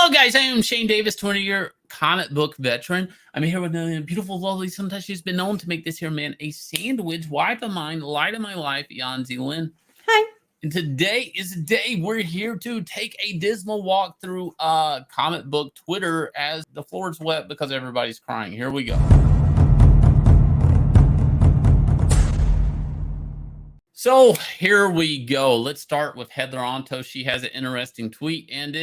Hello, guys. I am Shane Davis, 20-year comic book veteran. I'm here with a beautiful, lovely, sometimes she's been known to make this here man a sandwich, wife of mine, light of my life, Yanzi Lynn. Hi. And today is the day we're here to take a dismal walk through comic book Twitter as the floor's wet because everybody's crying. Here we go. So here we go. Let's start with Heather Antos. She has an interesting tweet, and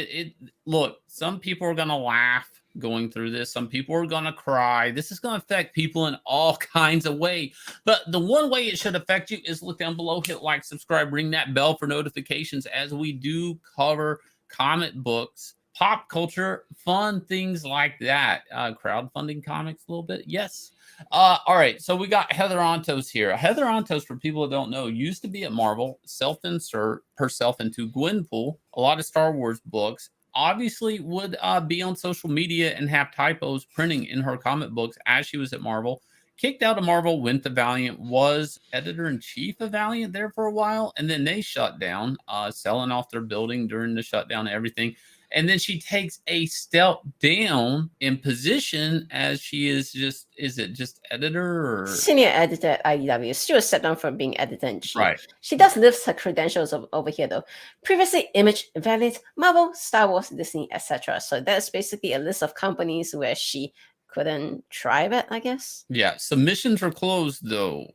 look, some people are gonna laugh going through this. Some people are gonna cry. This is gonna affect people in all kinds of ways. But the one way it should affect you is look down below, hit like, subscribe, ring that bell for notifications as we do cover comic books, pop culture, fun things like that. Crowdfunding comics a little bit. Yes. All right, so we got Heather Antos here. Heather Antos, for people that don't know, used to be at Marvel, self-insert herself into Gwenpool, a lot of Star Wars books, obviously would be on social media and have typos printing in her comic books as she was at Marvel, kicked out of Marvel, went to Valiant, was editor-in-chief of Valiant there for a while, and then they shut down, selling off their building during the shutdown and everything. And then she takes a step down in position as she is it just editor or senior editor at IDW. She was stepped down from being editor-in-chief. right? She does list her credentials over here though. Previously Image, Valiant, Marvel, Star Wars, Disney, etc. So that's basically a list of companies where she couldn't thrive at, I guess. Yeah, submissions are closed though.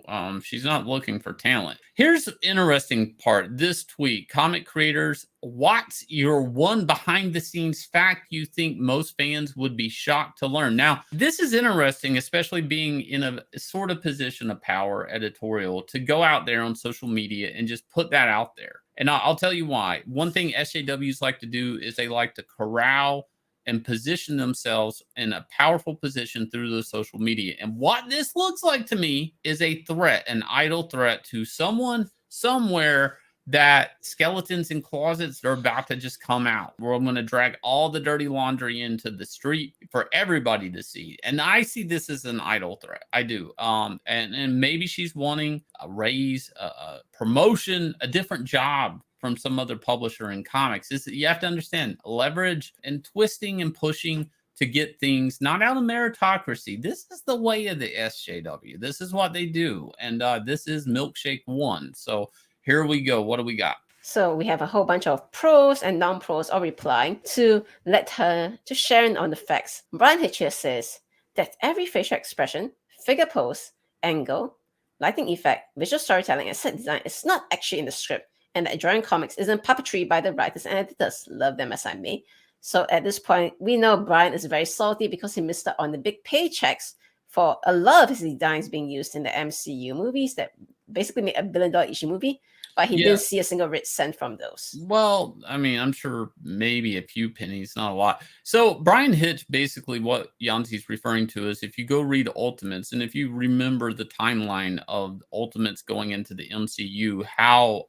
She's not looking for talent. Here's the interesting part. This tweet, comic creators, what's your one behind the scenes fact you think most fans would be shocked to learn? Now, this is interesting, especially being in a sort of position of power editorial, to go out there on social media and just put that out there. And I'll tell you why. One thing SJWs like to do is they like to corral and position themselves in a powerful position through the social media. And what this looks like to me is a threat, an idle threat to someone somewhere, that skeletons in closets are about to just come out. Where I'm going to drag all the dirty laundry into the street for everybody to see. And I see this as an idle threat. I do. And maybe she's wanting a raise, a promotion, a different job from some other publisher in comics. You have to understand leverage and twisting and pushing to get things not out of meritocracy. This is the way of the SJW. This is what they do. And this is Milkshake 1. So here we go. What do we got? So we have a whole bunch of pros and non-pros all replying to let her to sharing on the facts. Brian Hitcher says that every facial expression, figure pose, angle, lighting effect, visual storytelling, and set design is not actually in the script, and that drawing comics isn't puppetry by the writers and editors. Love them as I may. So at this point, we know Brian is very salty because he missed out on the big paychecks for a lot of his designs being used in the MCU movies that basically made $1 billion each movie, but he didn't see a single red cent from those. Well, I mean, I'm sure maybe a few pennies, not a lot. So Brian Hitch, basically what Yanzi's referring to is, if you go read Ultimates, and if you remember the timeline of Ultimates going into the MCU, how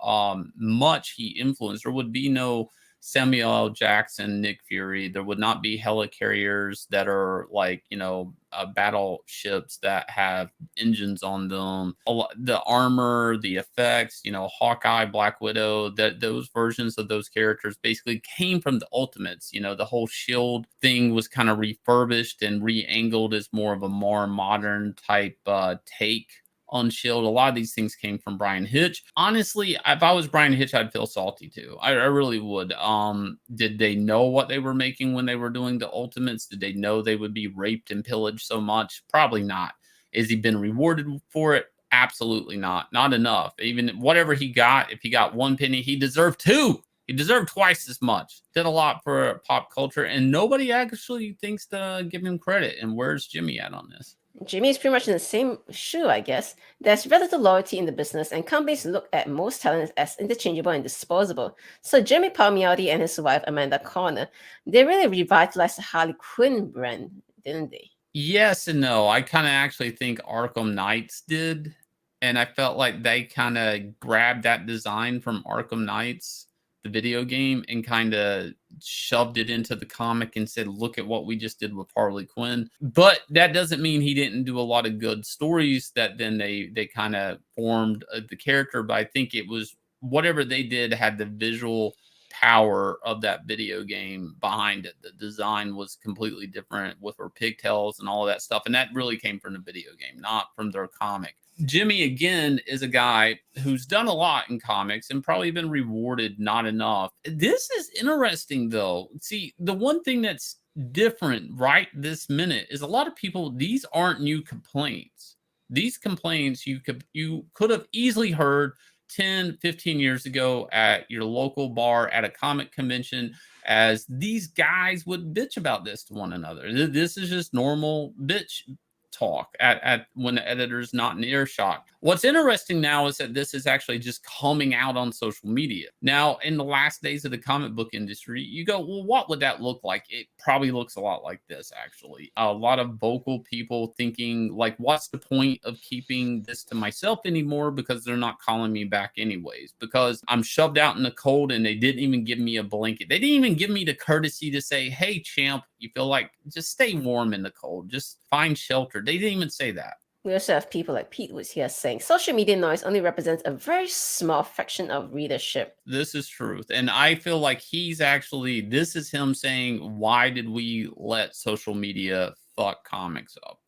much he influenced, there would be no Samuel L. Jackson, Nick Fury. There would not be helicarriers that are like, battleships that have engines on them. The armor, the effects, Hawkeye, Black Widow, those versions of those characters basically came from the Ultimates. The whole shield thing was kind of refurbished and re-angled as more of a more modern type take on Shield. A lot of these things came from Brian Hitch. Honestly, if I was Brian Hitch, I'd feel salty too. I really would. Did they know what they were making when they were doing the Ultimates? Did they know they would be raped and pillaged so much? Probably not. Has he been rewarded for it? Absolutely not. Not enough. Even whatever he got, if he got 1 penny, he deserved 2. He deserved twice as much. Did a lot for pop culture, and nobody actually thinks to give him credit. And where's Jimmy at on this? Jimmy is pretty much in the same shoe, I guess. There's relative loyalty in the business, and companies look at most talent as interchangeable and disposable. So Jimmy Palmiotti and his wife, Amanda Conner, they really revitalized the Harley Quinn brand, didn't they? Yes and no. I kind of actually think Arkham Knights did, and I felt like they kind of grabbed that design from Arkham Knights, the video game, and kind of shoved it into the comic and said, look at what we just did with Harley Quinn. But that doesn't mean he didn't do a lot of good stories that then they kind of formed the character. But I think it was whatever they did had the visual power of that video game behind it. The design was completely different with her pigtails and all of that stuff. And that really came from the video game, not from their comic. Jimmy, again, is a guy who's done a lot in comics and probably been rewarded not enough. This is interesting, though. See, the one thing that's different right this minute is a lot of people, these aren't new complaints. These complaints you could have easily heard 10, 15 years ago at your local bar at a comic convention, as these guys would bitch about this to one another. This is just normal bitch talk at when the editor's not in earshot. What's interesting now is that this is actually just coming out on social media. Now, in the last days of the comic book industry, you go, well, what would that look like? It probably looks a lot like this, actually. A lot of vocal people thinking, like, what's the point of keeping this to myself anymore? Because they're not calling me back anyways. Because I'm shoved out in the cold and they didn't even give me a blanket. They didn't even give me the courtesy to say, hey, champ, you feel like just stay warm in the cold. Just find shelter. They didn't even say that. We also have people like Pete Woods here saying social media noise only represents a very small fraction of readership. This is truth. And I feel like he's actually, this is him saying, why did we let social media fuck comics up?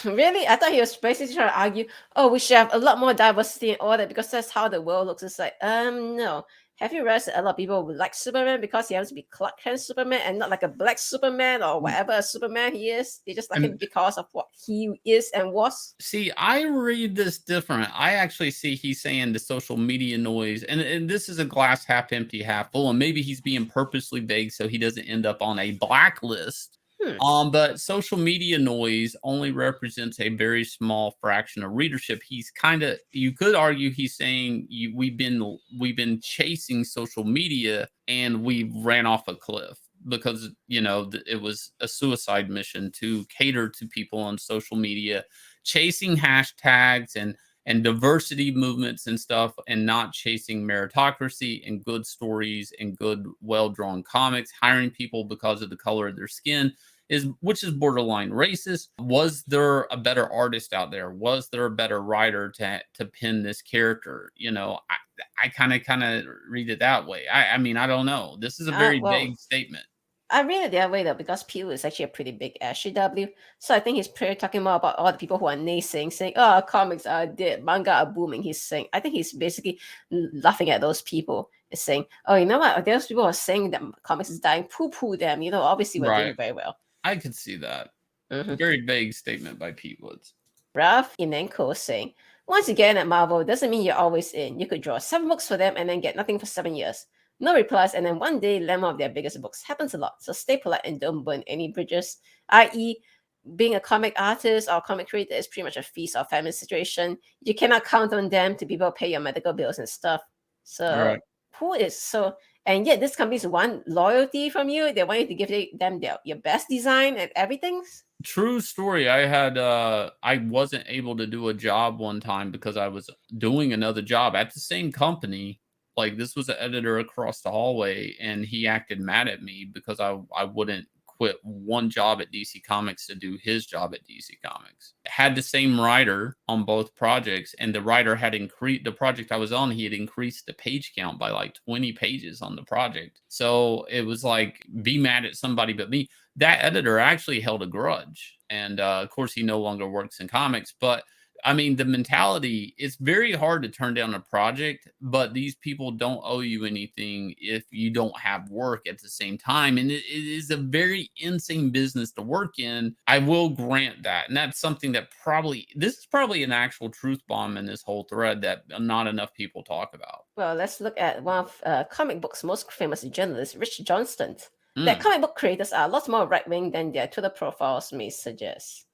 Really? I thought he was basically trying to argue, oh, we should have a lot more diversity in order because that's how the world looks. It's like, no. Have you realized that a lot of people would like Superman because he happens to be Clark Kent Superman and not like a black Superman or whatever Superman he is? They just like him because of what he is and was. See, I read this different. I actually see he's saying the social media noise, and this is a glass half empty, half full, and maybe he's being purposely vague so he doesn't end up on a blacklist. But social media noise only represents a very small fraction of readership. He's kind of, you could argue he's saying we've been chasing social media and we ran off a cliff because, you know, it was a suicide mission to cater to people on social media, chasing hashtags and diversity movements and stuff, and not chasing meritocracy and good stories and good, well-drawn comics, hiring people because of the color of their skin, which is borderline racist. Was there a better artist out there? Was there a better writer to pin this character? You know, I kind of read it that way. I mean, I don't know. This is a very vague statement. I read it the other way though, because Pew is actually a pretty big SJW. So I think he's pretty talking more about all the people who are naysaying, saying, oh, comics are dead, manga are booming. I think he's basically laughing at those people and saying, oh, you know what? Those people are saying that comics is dying, poo-poo them. You know, obviously we're doing very well. I could see that. Very vague statement by Pete Woods. Ralph Inenko saying, once you get in at Marvel, doesn't mean you're always in. You could draw 7 books for them and then get nothing for 7 years. No replies, and then one day land one of their biggest books. Happens a lot. So stay polite and don't burn any bridges. I.e., being a comic artist or comic creator is pretty much a feast or famine situation. You cannot count on them to be able to pay your medical bills and stuff. So and yet this company's want loyalty from you. They want you to give them your best design and everything. True story. I wasn't able to do a job one time because I was doing another job at the same company. Like, this was an editor across the hallway, and he acted mad at me because I wouldn't quit one job at DC Comics to do his job at DC Comics. Had the same writer on both projects, and the writer had increased the project I was on. He had increased the page count by like 20 pages on the project. So it was like, be mad at somebody but me. That editor actually held a grudge, and of course he no longer works in comics. But I mean, the mentality, it's very hard to turn down a project, but these people don't owe you anything if you don't have work at the same time. And it is a very insane business to work in. I will grant that. And that's something that this is probably an actual truth bomb in this whole thread that not enough people talk about. Well, let's look at one of comic books' most famous journalist, Rich Johnston. That comic book creators are a lot more right-wing than their Twitter profiles may suggest.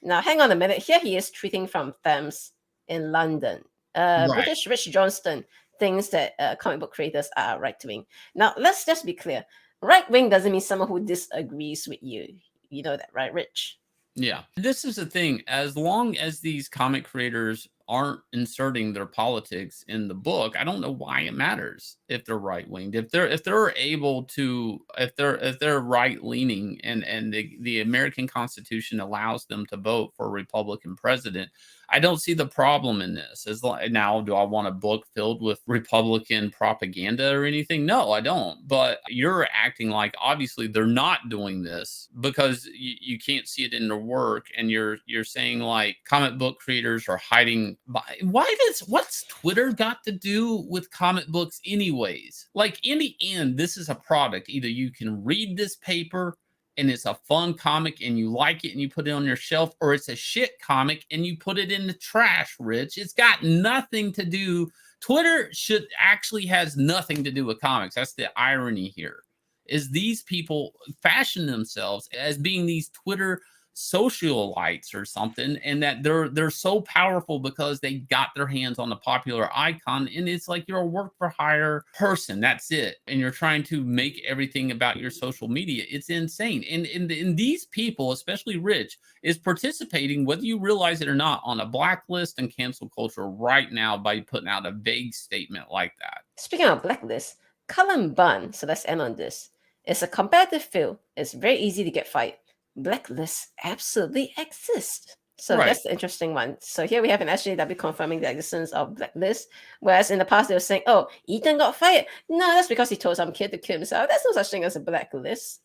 Now, hang on a minute. Here he is tweeting from Thames in London. British Rich Johnston thinks that comic book creators are right-wing. Now, let's just be clear. Right-wing doesn't mean someone who disagrees with you. You know that, right, Rich? Yeah. This is the thing. As long as these comic creators aren't inserting their politics in the book, I don't know why it matters if they're right-winged. If they're able to, if they're right-leaning and the American Constitution allows them to vote for a Republican president, I don't see the problem in this. Now, do I want a book filled with Republican propaganda or anything? No, I don't. But you're acting like obviously they're not doing this because you can't see it in their work, and you're saying like comic book creators are hiding. What's Twitter got to do with comic books anyways? Like in the end, this is a product. Either you can read this paper and it's a fun comic and you like it and you put it on your shelf, or it's a shit comic and you put it in the trash, Rich. It's got nothing to do. Twitter actually has nothing to do with comics. That's the irony here, is these people fashion themselves as being these Twitter socialites or something, and that they're so powerful because they got their hands on the popular icon, and it's like you're a work for hire person, that's it, and you're trying to make everything about your social media. It's insane. And these people, especially Rich, is participating, whether you realize it or not, on a blacklist and cancel culture right now by putting out a vague statement like that. Speaking of blacklist, Cullen Bunn, so let's end on this. It's a competitive field. It's very easy to get fired. Blacklists absolutely exist. So Right. that's the interesting one. So here we have an SJW confirming the existence of blacklists, whereas in the past they were saying, oh, Ethan got fired. No, that's because he told some kid to kill himself. There's no such thing as a blacklist.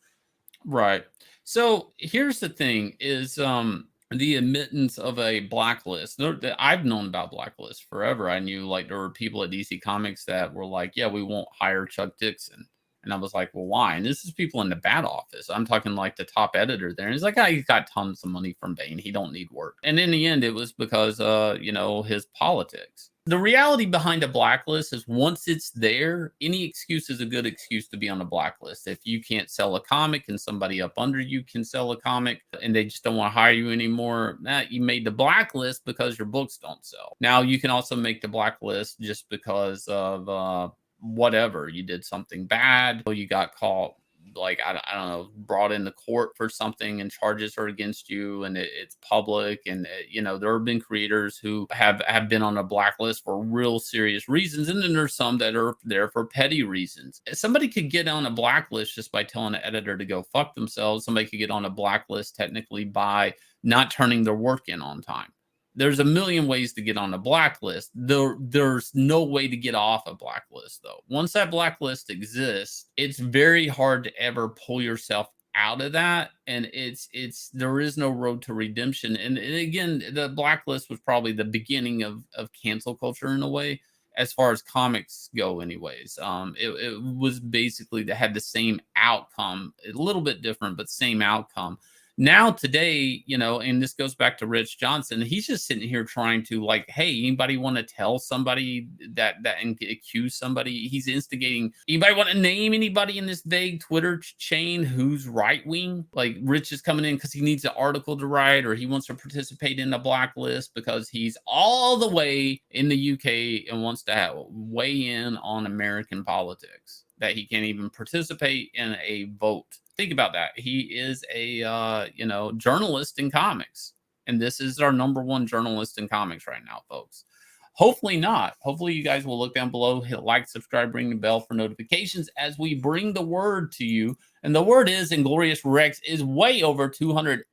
Right. So here's the thing is the admittance of a blacklist. I've known about blacklists forever. I knew like there were people at DC Comics that were like, yeah, we won't hire Chuck Dixon. And I was like, well, why? And this is people in the bad office. I'm talking like the top editor there. And he's like, oh, he's got tons of money from Bane. He don't need work. And in the end, it was because, his politics. The reality behind a blacklist is once it's there, any excuse is a good excuse to be on a blacklist. If you can't sell a comic and somebody up under you can sell a comic and they just don't want to hire you anymore, you made the blacklist because your books don't sell. Now, you can also make the blacklist just because of whatever, you did something bad, you got caught, like I don't know, brought into court for something and charges are against you, and it's public, and there have been creators who have been on a blacklist for real serious reasons, and then there's some that are there for petty reasons. Somebody could get on a blacklist just by telling an editor to go fuck themselves. Somebody could get on a blacklist technically by not turning their work in on time. There's a million ways to get on a blacklist. There's no way to get off a blacklist, though. Once that blacklist exists, it's very hard to ever pull yourself out of that. And there is no road to redemption. And again, the blacklist was probably the beginning of cancel culture in a way, as far as comics go anyways. It was basically that had the same outcome, a little bit different, but same outcome. Now today, and this goes back to Rich Johnson, he's just sitting here trying to like, hey, anybody want to tell somebody that and accuse somebody? He's instigating. Anybody want to name anybody in this vague Twitter chain who's right wing? Like Rich is coming in because he needs an article to write, or he wants to participate in a blacklist because he's all the way in the UK and wants to weigh in on American politics, that he can't even participate in a vote. Think about that. He is a journalist in comics, and this is our number one journalist in comics right now, folks. Hopefully not. Hopefully you guys will look down below, hit like, subscribe, ring the bell for notifications as we bring the word to you. And the word is Inglorious Rex is way over $250,000.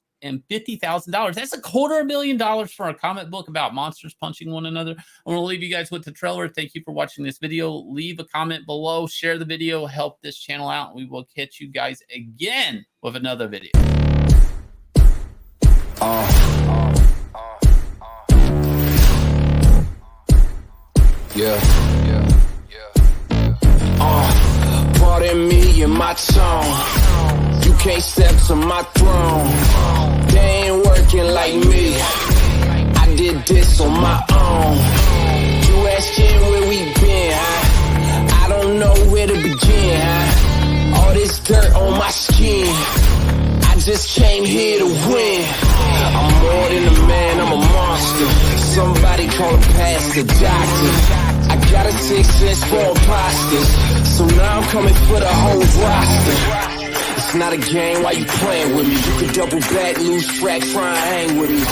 That's $250,000 for a comic book about monsters punching one another. I'm going to leave you guys with the trailer. Thank you for watching this video. Leave a comment below, share the video, help this channel out. We will catch you guys again with another video. Pardon me and my tone. You can't step to my throne. They ain't working like me. I did this on my own. You asking where we been, huh? I don't know where to begin, huh? All this dirt on my skin. I just came here to win. I'm more than a man, I'm a monster. Somebody call a pastor, doctor. I got a 6 cents for imposters, so now I'm coming for the whole roster. It's not a game, why you playing with me? You could double back, lose track, try and hang with me.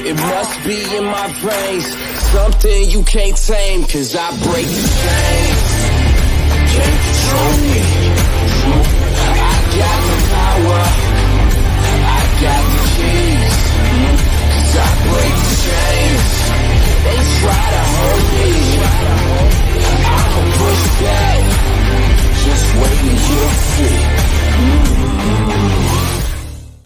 It must be in my veins, something you can't tame, cause I break the chains. Can't control me. I got the power.